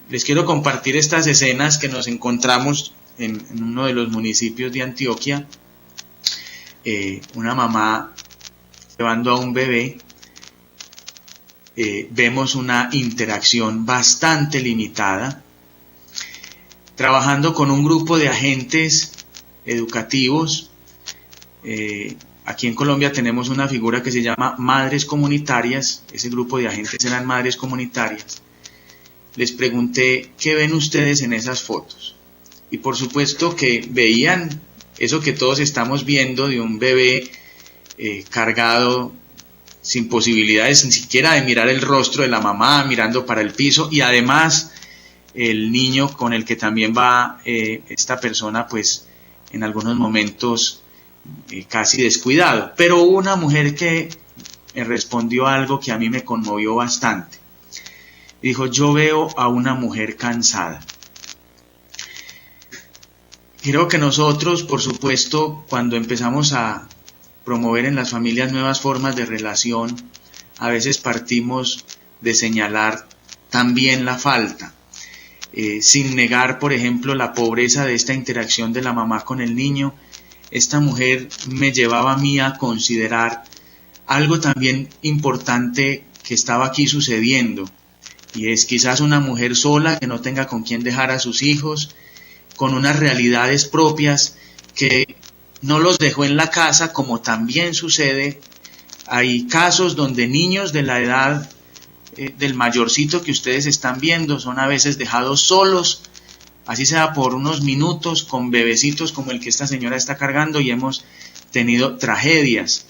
Les quiero compartir estas escenas que nos encontramos en uno de los municipios de Antioquia. Una mamá llevando a un bebé. Vemos una interacción bastante limitada, trabajando con un grupo de agentes educativos. Aquí en Colombia tenemos una figura que se llama Madres Comunitarias. Ese grupo de agentes eran Madres Comunitarias. Les pregunté, ¿qué ven ustedes en esas fotos? Y por supuesto que veían eso que todos estamos viendo de un bebé cargado, sin posibilidades ni siquiera de mirar el rostro de la mamá, mirando para el piso, y además el niño con el que también va esta persona, pues en algunos momentos casi descuidado. Pero hubo una mujer que me respondió algo que a mí me conmovió bastante. Dijo, yo veo a una mujer cansada. Creo que nosotros, por supuesto, cuando empezamos a promover en las familias nuevas formas de relación, a veces partimos de señalar también la falta, sin negar, por ejemplo, la pobreza de esta interacción de la mamá con el niño. Esta mujer me llevaba a mí a considerar algo también importante que estaba aquí sucediendo, y es quizás una mujer sola que no tenga con quién dejar a sus hijos, con unas realidades propias que no los dejó en la casa, como también sucede. Hay casos donde niños de la edad del mayorcito que ustedes están viendo son a veces dejados solos, así sea por unos minutos, con bebecitos como el que esta señora está cargando, y hemos tenido tragedias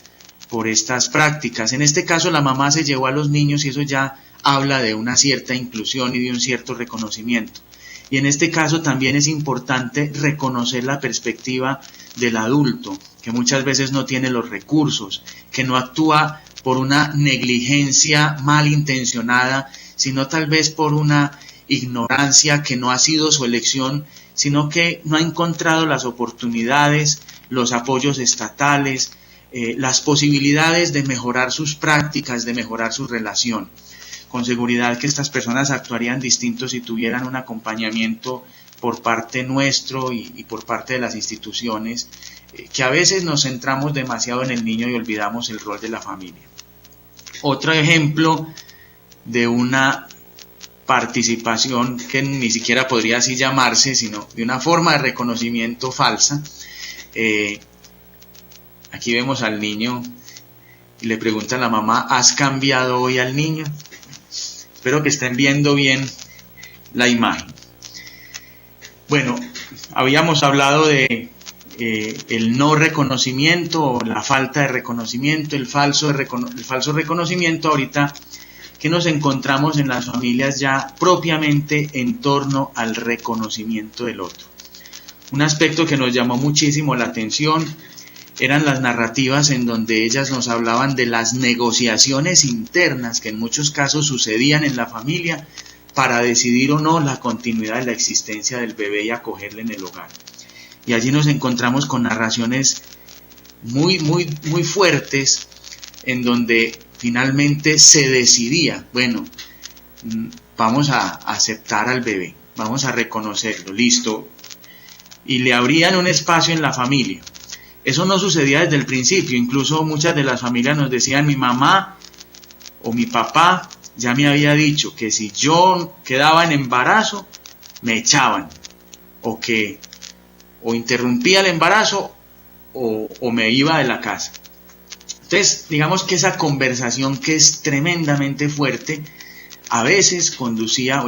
por estas prácticas. En este caso la mamá se llevó a los niños y eso ya habla de una cierta inclusión y de un cierto reconocimiento. Y en este caso también es importante reconocer la perspectiva del adulto, que muchas veces no tiene los recursos, que no actúa por una negligencia malintencionada, sino tal vez por una ignorancia que no ha sido su elección, sino que no ha encontrado las oportunidades, los apoyos estatales, las posibilidades de mejorar sus prácticas, de mejorar su relación. Con seguridad que estas personas actuarían distintos si tuvieran un acompañamiento por parte nuestro y por parte de las instituciones, que a veces nos centramos demasiado en el niño y olvidamos el rol de la familia. Otro ejemplo de una participación que ni siquiera podría así llamarse, sino de una forma de reconocimiento falsa. Aquí vemos al niño y le pregunta a la mamá, ¿has cambiado hoy al niño? Espero que estén viendo bien la imagen. Bueno, habíamos hablado de el no reconocimiento, la falta de reconocimiento, el falso reconocimiento. Ahorita que nos encontramos en las familias ya propiamente en torno al reconocimiento del otro. Un aspecto que nos llamó muchísimo la atención eran las narrativas en donde ellas nos hablaban de las negociaciones internas que en muchos casos sucedían en la familia para decidir o no la continuidad de la existencia del bebé y acogerle en el hogar. Y allí nos encontramos con narraciones muy fuertes en donde finalmente se decidía, bueno, vamos a aceptar al bebé, vamos a reconocerlo, listo, y le abrían un espacio en la familia. Eso no sucedía desde el principio, incluso muchas de las familias nos decían, mi mamá o mi papá ya me había dicho que si yo quedaba en embarazo, me echaban, o interrumpía el embarazo, o me iba de la casa. Entonces, digamos que esa conversación, que es tremendamente fuerte, a veces conducía,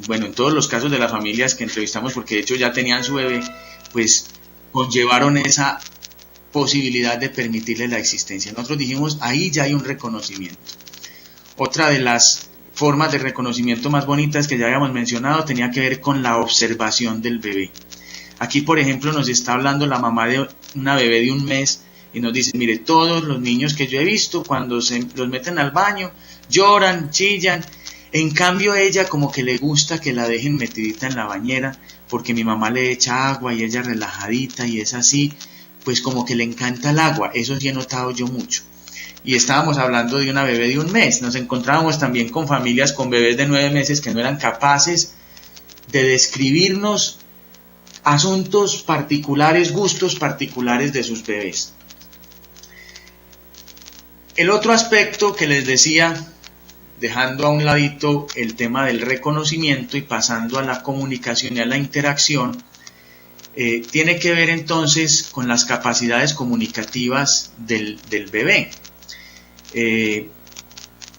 bueno, en todos los casos de las familias que entrevistamos, porque de hecho ya tenían su bebé, pues conllevaron esa posibilidad de permitirle la existencia. Nosotros dijimos, ahí ya hay un reconocimiento. Otra de las formas de reconocimiento más bonitas que ya habíamos mencionado tenía que ver con la observación del bebé. Aquí, por ejemplo, nos está hablando la mamá de una bebé de 1 mes y nos dice, mire, todos los niños que yo he visto, cuando se los meten al baño, lloran, chillan. En cambio, ella como que le gusta que la dejen metidita en la bañera, porque mi mamá le echa agua y ella relajadita y es así, pues como que le encanta el agua. Eso sí he notado yo mucho. Y estábamos hablando de una bebé de 1 mes. Nos encontrábamos también con familias con bebés de 9 meses que no eran capaces de describirnos asuntos particulares, gustos particulares de sus bebés. El otro aspecto que les decía, dejando a un ladito el tema del reconocimiento y pasando a la comunicación y a la interacción, tiene que ver entonces con las capacidades comunicativas del bebé.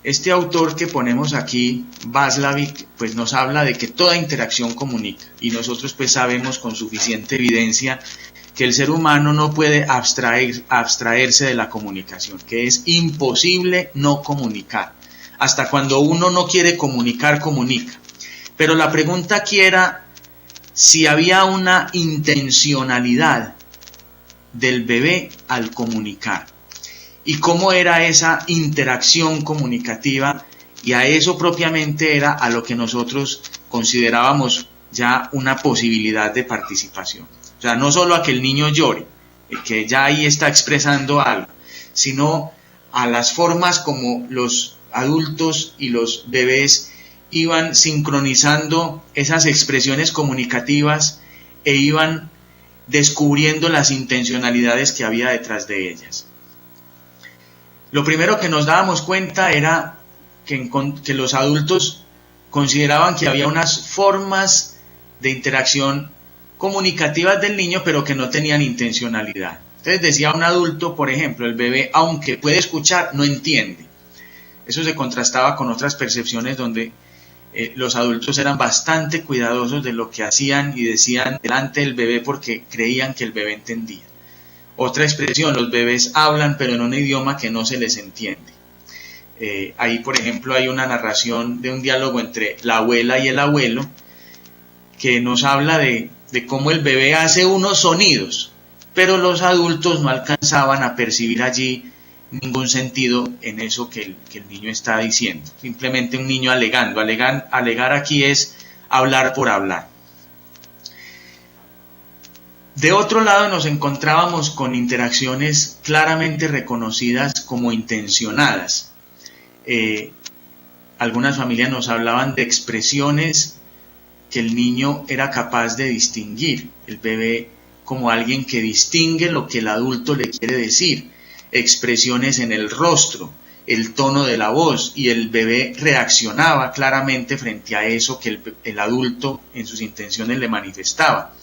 Este autor que ponemos aquí, Václavic, pues nos habla de que toda interacción comunica, y nosotros pues sabemos con suficiente evidencia que el ser humano no puede abstraerse de la comunicación, que es imposible no comunicar. Hasta cuando uno no quiere comunicar, comunica. Pero la pregunta aquí era si había una intencionalidad del bebé al comunicar. Y cómo era esa interacción comunicativa, y a eso propiamente era a lo que nosotros considerábamos ya una posibilidad de participación. O sea, no solo a que el niño llore, que ya ahí está expresando algo, sino a las formas como los adultos y los bebés iban sincronizando esas expresiones comunicativas e iban descubriendo las intencionalidades que había detrás de ellas. Lo primero que nos dábamos cuenta era que los adultos consideraban que había unas formas de interacción comunicativas del niño, pero que no tenían intencionalidad. Entonces decía un adulto, por ejemplo, el bebé, aunque puede escuchar, no entiende. Eso se contrastaba con otras percepciones donde los adultos eran bastante cuidadosos de lo que hacían y decían delante del bebé porque creían que el bebé entendía. Otra expresión, los bebés hablan pero en un idioma que no se les entiende. Ahí, por ejemplo, hay una narración de un diálogo entre la abuela y el abuelo que nos habla de cómo el bebé hace unos sonidos, pero los adultos no alcanzaban a percibir allí ningún sentido en eso que el niño está diciendo. Simplemente un niño alegando. Alegar aquí es hablar por hablar. De otro lado nos encontrábamos con interacciones claramente reconocidas como intencionadas. Algunas familias nos hablaban de expresiones que el niño era capaz de distinguir, el bebé como alguien que distingue lo que el adulto le quiere decir, expresiones en el rostro, el tono de la voz, y el bebé reaccionaba claramente frente a eso que el adulto en sus intenciones le manifestaba.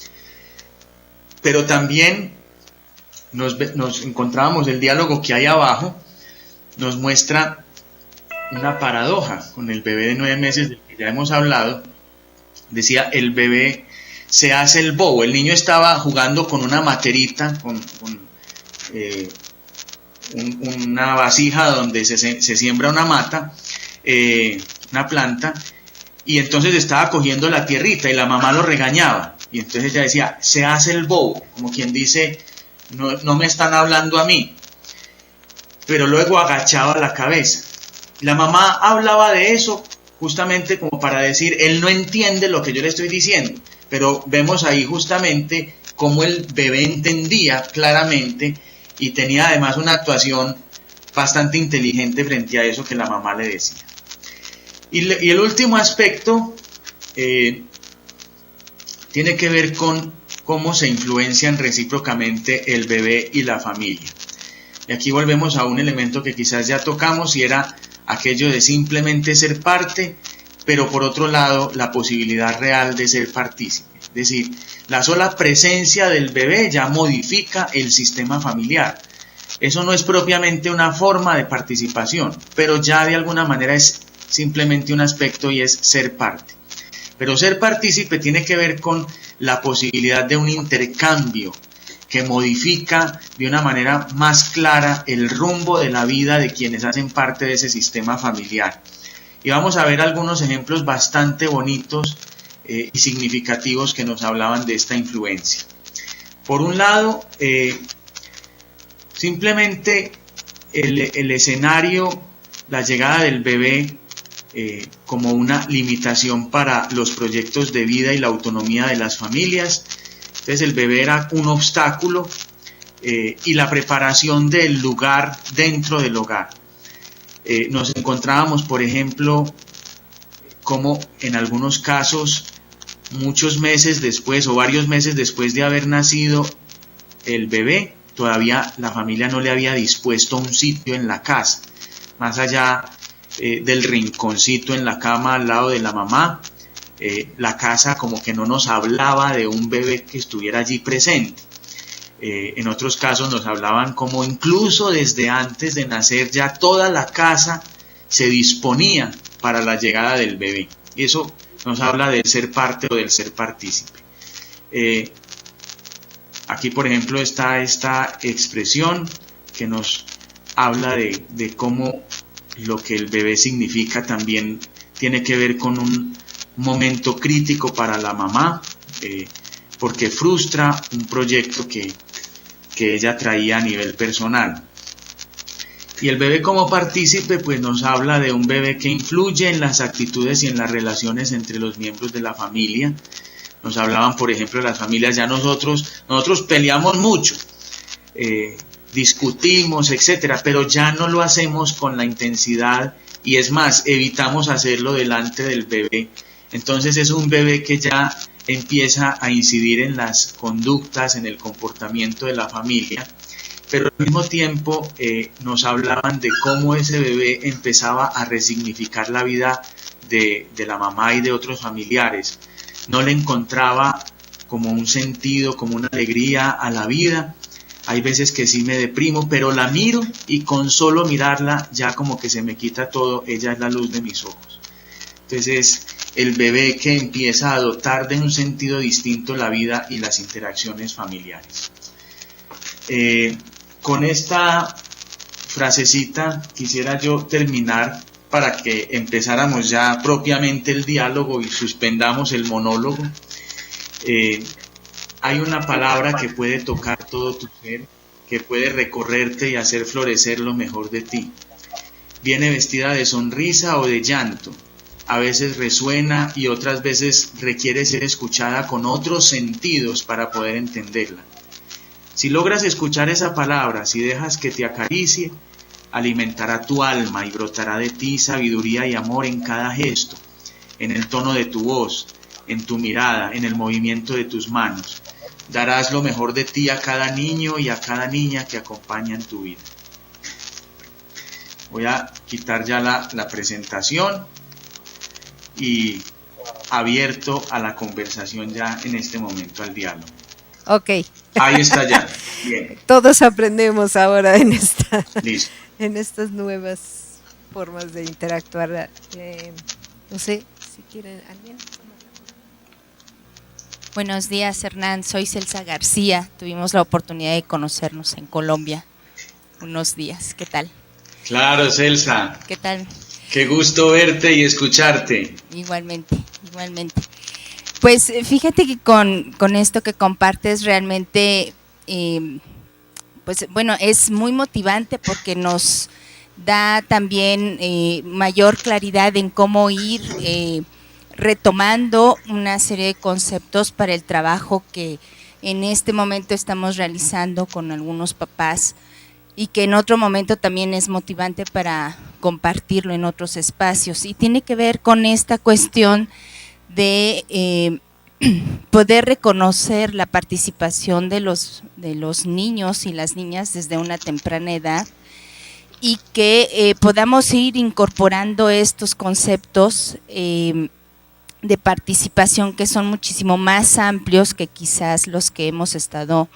Pero también nos encontrábamos, el diálogo que hay abajo nos muestra una paradoja con el bebé de 9 meses del que ya hemos hablado. Decía, el bebé se hace el bobo. El niño estaba jugando con una materita, con una vasija donde se siembra una mata, una planta, y entonces estaba cogiendo la tierrita y la mamá lo regañaba. Y entonces ella decía, se hace el bobo, como quien dice, no me están hablando a mí. Pero luego agachaba la cabeza. La mamá hablaba de eso justamente como para decir, él no entiende lo que yo le estoy diciendo. Pero vemos ahí justamente cómo el bebé entendía claramente y tenía además una actuación bastante inteligente frente a eso que la mamá le decía. Y el último aspecto tiene que ver con cómo se influencian recíprocamente el bebé y la familia. Y aquí volvemos a un elemento que quizás ya tocamos, y era aquello de simplemente ser parte, pero por otro lado la posibilidad real de ser partícipe. Es decir, la sola presencia del bebé ya modifica el sistema familiar. Eso no es propiamente una forma de participación, pero ya de alguna manera es simplemente un aspecto, y es ser parte. Pero ser partícipe tiene que ver con la posibilidad de un intercambio que modifica de una manera más clara el rumbo de la vida de quienes hacen parte de ese sistema familiar. Y vamos a ver algunos ejemplos bastante bonitos y significativos que nos hablaban de esta influencia. Por un lado, simplemente el escenario, la llegada del bebé como una limitación para los proyectos de vida y la autonomía de las familias. Entonces el bebé era un obstáculo, y la preparación del lugar dentro del hogar. Nos encontrábamos, por ejemplo, como en algunos casos muchos meses después o varios meses después de haber nacido el bebé, todavía la familia no le había dispuesto un sitio en la casa, más allá del rinconcito en la cama al lado de la mamá. La casa como que no nos hablaba de un bebé que estuviera allí presente. En otros casos nos hablaban como incluso desde antes de nacer ya toda la casa se disponía para la llegada del bebé. Y eso nos habla del ser parte o del ser partícipe. Aquí, por ejemplo, está esta expresión que nos habla de cómo lo que el bebé significa también tiene que ver con un momento crítico para la mamá, porque frustra un proyecto que ella traía a nivel personal. Y el bebé como partícipe pues nos habla de un bebé que influye en las actitudes y en las relaciones entre los miembros de la familia. Nos hablaban, por ejemplo, de las familias, ya nosotros peleamos mucho, discutimos, etcétera, pero ya no lo hacemos con la intensidad y es más, evitamos hacerlo delante del bebé. Entonces es un bebé que ya empieza a incidir en las conductas, en el comportamiento de la familia, pero al mismo tiempo nos hablaban de cómo ese bebé empezaba a resignificar la vida de la mamá y de otros familiares. No le encontraba como un sentido, como una alegría a la vida. Hay veces que sí me deprimo, pero la miro y con solo mirarla ya como que se me quita todo, ella es la luz de mis ojos. Entonces el bebé que empieza a adoptar de un sentido distinto la vida y las interacciones familiares. Con esta frasecita quisiera yo terminar para que empezáramos ya propiamente el diálogo y suspendamos el monólogo. Hay una palabra que puede tocar todo tu ser, que puede recorrerte y hacer florecer lo mejor de ti. Viene vestida de sonrisa o de llanto. A veces resuena y otras veces requiere ser escuchada con otros sentidos para poder entenderla. Si logras escuchar esa palabra, si dejas que te acaricie, alimentará tu alma y brotará de ti sabiduría y amor en cada gesto, en el tono de tu voz, en tu mirada, en el movimiento de tus manos. Darás lo mejor de ti a cada niño y a cada niña que acompaña en tu vida. Voy a quitar ya la presentación y abierto a la conversación ya en este momento, al diálogo. Ok. Ahí está ya. Bien. Todos aprendemos ahora en Listo. en estas nuevas formas de interactuar. No sé si quieren alguien. Buenos días, Hernán. Soy Celsa García. Tuvimos la oportunidad de conocernos en Colombia unos días. ¿Qué tal? Claro, Celsa. ¿Qué tal? Qué gusto verte y escucharte. Igualmente, igualmente. Pues fíjate que con esto que compartes realmente, pues bueno, es muy motivante porque nos da también mayor claridad en cómo ir retomando una serie de conceptos para el trabajo que en este momento estamos realizando con algunos papás y que en otro momento también es motivante para compartirlo en otros espacios. Y tiene que ver con esta cuestión de poder reconocer la participación de los niños y las niñas desde una temprana edad y que podamos ir incorporando estos conceptos de participación que son muchísimo más amplios que quizás los que hemos estado,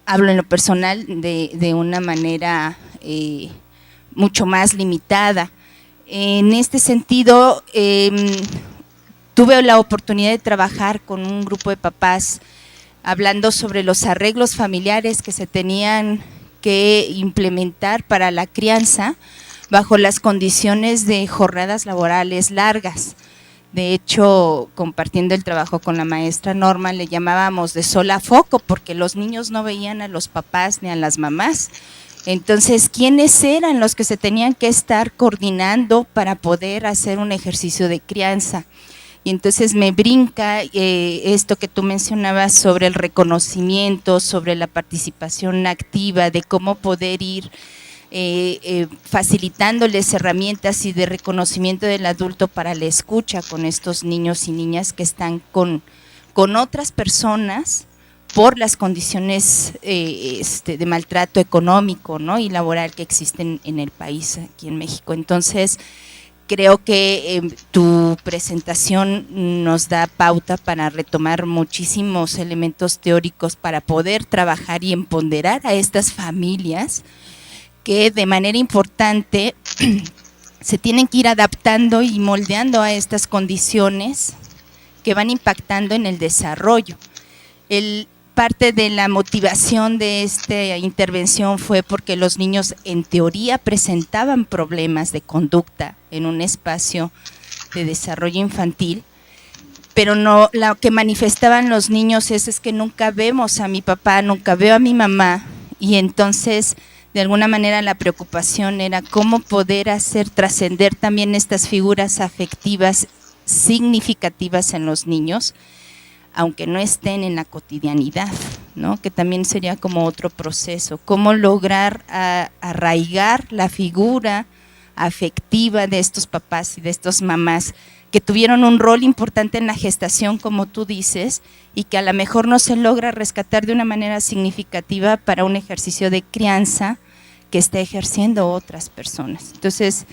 hablo en lo personal, de una manera mucho más limitada. En este sentido, tuve la oportunidad de trabajar con un grupo de papás hablando sobre los arreglos familiares que se tenían que implementar para la crianza bajo las condiciones de jornadas laborales largas. De hecho, compartiendo el trabajo con la maestra Norma, le llamábamos de sol a foco porque los niños no veían a los papás ni a las mamás. Entonces, ¿quiénes eran los que se tenían que estar coordinando para poder hacer un ejercicio de crianza? Y entonces me brinca esto que tú mencionabas sobre el reconocimiento, sobre la participación activa, de cómo poder ir facilitándoles herramientas y de reconocimiento del adulto para la escucha con estos niños y niñas que están con otras personas por las condiciones de maltrato económico, ¿no?, y laboral que existen en el país, aquí en México. Entonces, creo que tu presentación nos da pauta para retomar muchísimos elementos teóricos para poder trabajar y empoderar a estas familias que de manera importante se tienen que ir adaptando y moldeando a estas condiciones que van impactando en el desarrollo. Parte de la motivación de esta intervención fue porque los niños en teoría presentaban problemas de conducta en un espacio de desarrollo infantil, pero no, lo que manifestaban los niños es que nunca vemos a mi papá, nunca veo a mi mamá, y entonces de alguna manera la preocupación era cómo poder hacer trascender también estas figuras afectivas significativas en los niños, aunque no estén en la cotidianidad, ¿no?, que también sería como otro proceso, cómo lograr arraigar la figura afectiva de estos papás y de estas mamás que tuvieron un rol importante en la gestación, como tú dices, y que a lo mejor no se logra rescatar de una manera significativa para un ejercicio de crianza que está ejerciendo otras personas. Entonces,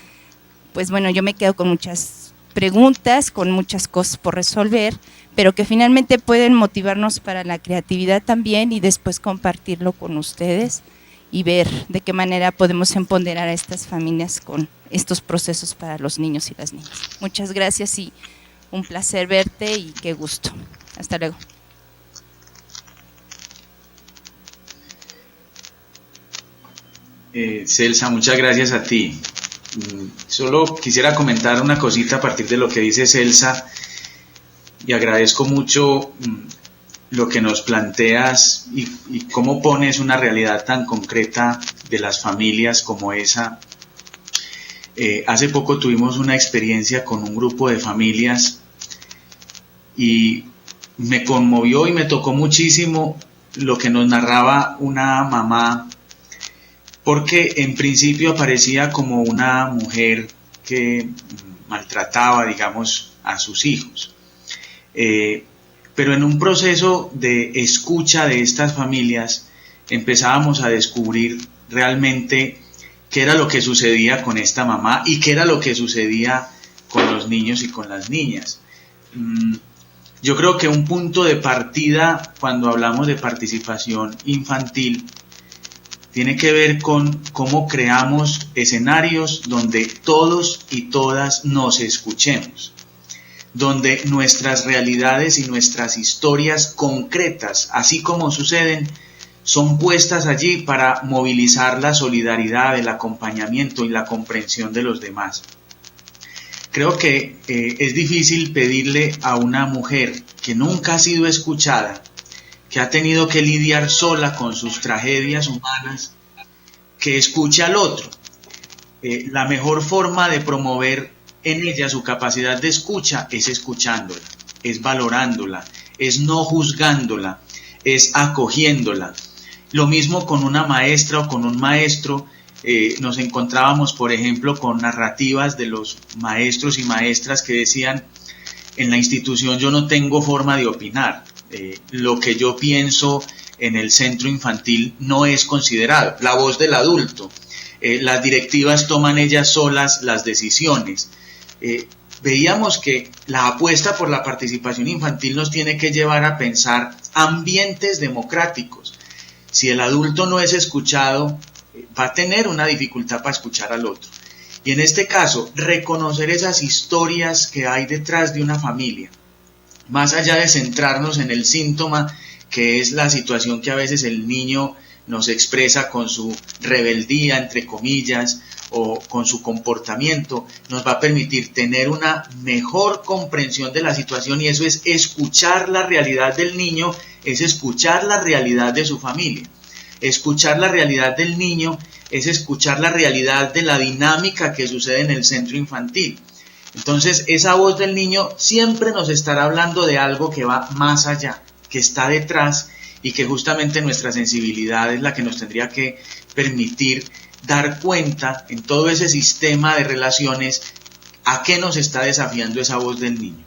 pues bueno, yo me quedo con muchas preguntas, con muchas cosas por resolver, pero que finalmente pueden motivarnos para la creatividad también y después compartirlo con ustedes y ver de qué manera podemos empoderar a estas familias con estos procesos para los niños y las niñas. Muchas gracias y un placer verte y qué gusto. Hasta luego. Celsa, muchas gracias a ti. Solo quisiera comentar una cosita a partir de lo que dice Celsa, y agradezco mucho lo que nos planteas y cómo pones una realidad tan concreta de las familias como esa. Hace poco tuvimos una experiencia con un grupo de familias y me conmovió y me tocó muchísimo lo que nos narraba una mamá, porque en principio aparecía como una mujer que maltrataba, digamos, a sus hijos. Pero en un proceso de escucha de estas familias empezábamos a descubrir realmente qué era lo que sucedía con esta mamá y qué era lo que sucedía con los niños y con las niñas. Yo creo que un punto de partida cuando hablamos de participación infantil tiene que ver con cómo creamos escenarios donde todos y todas nos escuchemos, donde nuestras realidades y nuestras historias concretas, así como suceden, son puestas allí para movilizar la solidaridad, el acompañamiento y la comprensión de los demás. Creo que es difícil pedirle a una mujer que nunca ha sido escuchada, que ha tenido que lidiar sola con sus tragedias humanas, que escuche al otro. La mejor forma de promover en ella su capacidad de escucha es escuchándola, es valorándola, es no juzgándola, es acogiéndola. Lo mismo con una maestra o con un maestro. Nos encontrábamos, por ejemplo, con narrativas de los maestros y maestras que decían: en la institución yo no tengo forma de opinar, lo que yo pienso en el centro infantil no es considerado, la voz del adulto, las directivas toman ellas solas las decisiones. Veíamos que la apuesta por la participación infantil nos tiene que llevar a pensar ambientes democráticos. Si el adulto no es escuchado, va a tener una dificultad para escuchar al otro. Y en este caso, reconocer esas historias que hay detrás de una familia, más allá de centrarnos en el síntoma, que es la situación que a veces el niño nos expresa con su rebeldía, entre comillas, o con su comportamiento, nos va a permitir tener una mejor comprensión de la situación, y eso es escuchar la realidad del niño, es escuchar la realidad de su familia. Escuchar la realidad del niño es escuchar la realidad de la dinámica que sucede en el centro infantil. Entonces, esa voz del niño siempre nos estará hablando de algo que va más allá, que está detrás, y que justamente nuestra sensibilidad es la que nos tendría que permitir dar cuenta en todo ese sistema de relaciones a qué nos está desafiando esa voz del niño.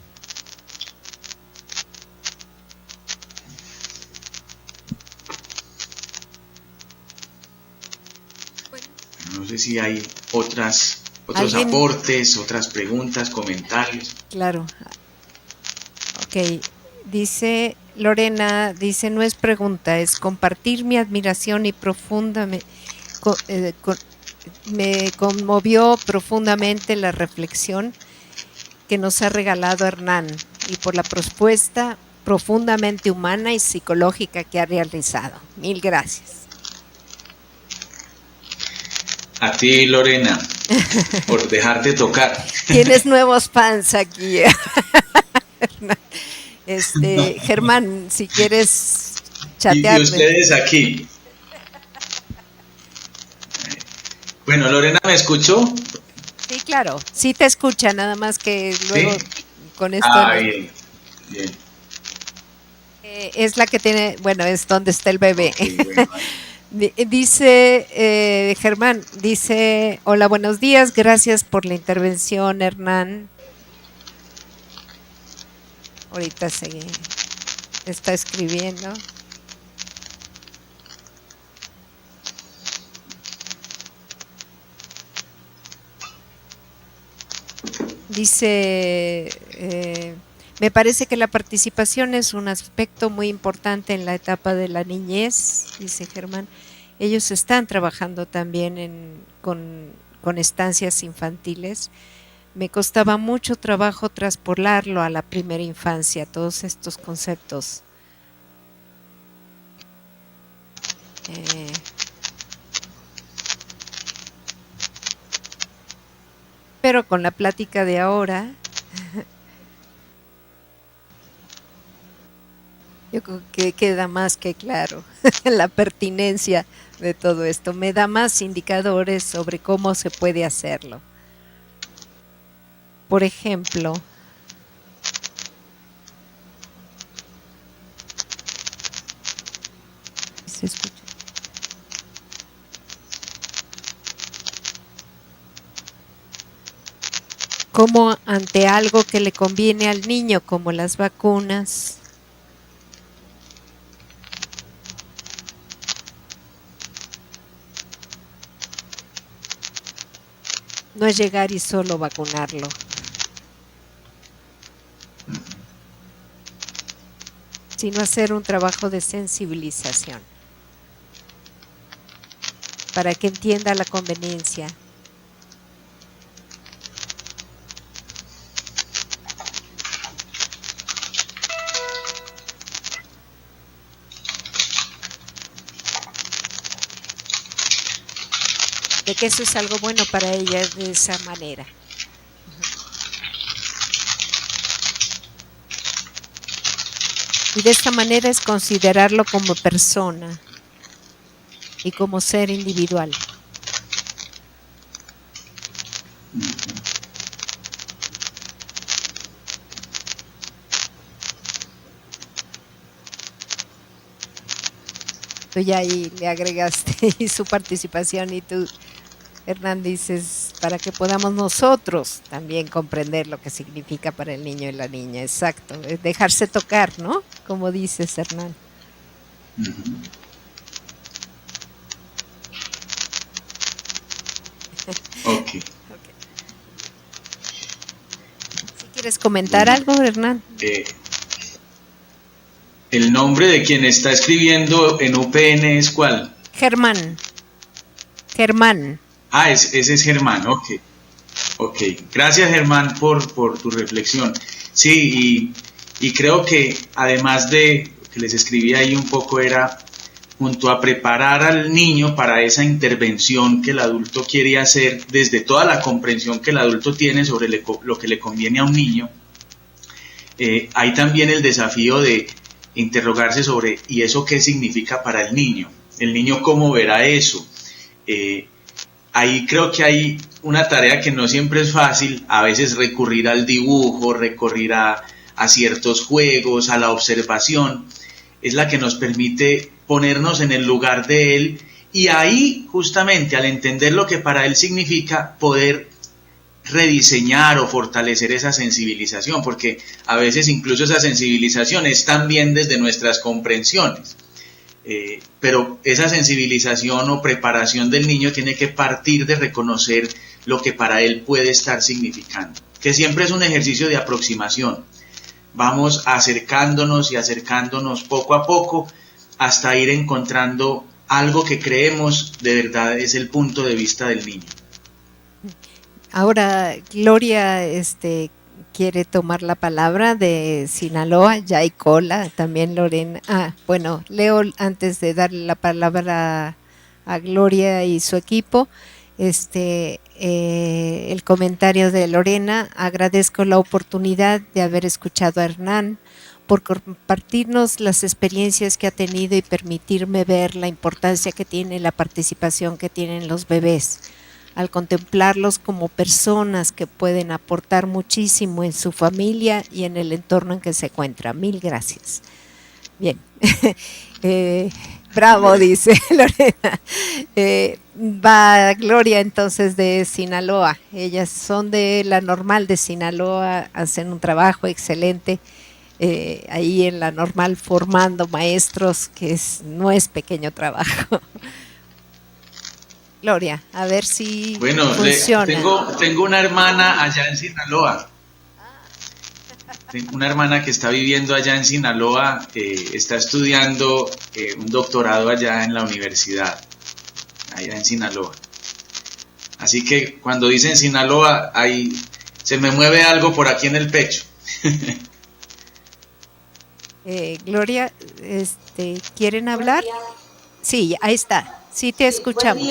No sé si hay otros aportes, otras preguntas, comentarios. Claro. Ok. Dice Lorena, no es pregunta, es compartir mi admiración y me conmovió profundamente la reflexión que nos ha regalado Hernán y por la propuesta profundamente humana y psicológica que ha realizado. Mil gracias. A ti, Lorena, por dejarte tocar. Tienes nuevos fans aquí. Germán, si quieres chatear. Y ustedes aquí. Bueno, Lorena, ¿me escuchó? Sí, claro. Sí te escucha, nada más que luego ¿Sí? con esto. Bien, bien. Es la que tiene, bueno, es donde está el bebé. Okay, bueno. Dice Germán, hola, buenos días, gracias por la intervención, Hernán. Ahorita está escribiendo. Dice, me parece que la participación es un aspecto muy importante en la etapa de la niñez, dice Germán. Ellos están trabajando también con estancias infantiles. Me costaba mucho trabajo traspolarlo a la primera infancia, todos estos conceptos. Pero con la plática de ahora, yo creo que queda más que claro la pertinencia de todo esto. Me da más indicadores sobre cómo se puede hacerlo. Por ejemplo, ¿se escucha? Como ante algo que le conviene al niño, como las vacunas, no es llegar y solo vacunarlo. Sino hacer un trabajo de sensibilización para que entienda la conveniencia. De que eso es algo bueno para ella de esa manera. Y de esta manera es considerarlo como persona y como ser individual. Tú ya ahí le agregaste y su participación y tú, Hernán, dices, para que podamos nosotros también comprender lo que significa para el niño y la niña. Exacto, es dejarse tocar, ¿no? Como dices, Hernán. Okay. Si quieres comentar algo, Hernán. ¿El nombre de quien está escribiendo en UPN es cuál? Germán. Germán. Ah, ese es Germán, ok. Gracias, Germán, por tu reflexión. Sí, y creo que además de que les escribí ahí un poco era junto a preparar al niño para esa intervención que el adulto quiere hacer desde toda la comprensión que el adulto tiene sobre lo que le conviene a un niño. Hay también el desafío de interrogarse sobre ¿y eso qué significa para el niño? El niño cómo verá eso. Ahí creo que hay una tarea que no siempre es fácil, a veces recurrir al dibujo, recurrir a ciertos juegos, a la observación, es la que nos permite ponernos en el lugar de él Y ahí, justamente, al entender lo que para él significa, poder rediseñar o fortalecer esa sensibilización, porque a veces incluso esa sensibilización es también desde nuestras comprensiones. Pero esa sensibilización o preparación del niño tiene que partir de reconocer lo que para él puede estar significando, que siempre es un ejercicio de aproximación. Vamos acercándonos y acercándonos poco a poco hasta ir encontrando algo que creemos de verdad es el punto de vista del niño. Ahora Gloria quiere tomar la palabra de Sinaloa, ya hay cola, también Lorena. Bueno, leo antes de darle la palabra a Gloria y su equipo, el comentario de Lorena. Agradezco la oportunidad de haber escuchado a Hernán por compartirnos las experiencias que ha tenido y permitirme ver la importancia que tiene la participación que tienen los bebés, al contemplarlos como personas que pueden aportar muchísimo en su familia y en el entorno en que se encuentra. Mil gracias. Bien. Bravo, dice Lorena. Va Gloria entonces de Sinaloa. Ellas son de la Normal de Sinaloa, hacen un trabajo excelente ahí en la Normal formando maestros, que no es pequeño trabajo. Gloria, a ver si funciona. Tengo una hermana allá en Sinaloa. Tengo una hermana que está viviendo allá en Sinaloa, está estudiando un doctorado allá en la universidad, allá en Sinaloa. Así que cuando dicen Sinaloa, ahí se me mueve algo por aquí en el pecho. Gloria, ¿quieren hablar? Sí, ahí está. Sí, te escuchamos.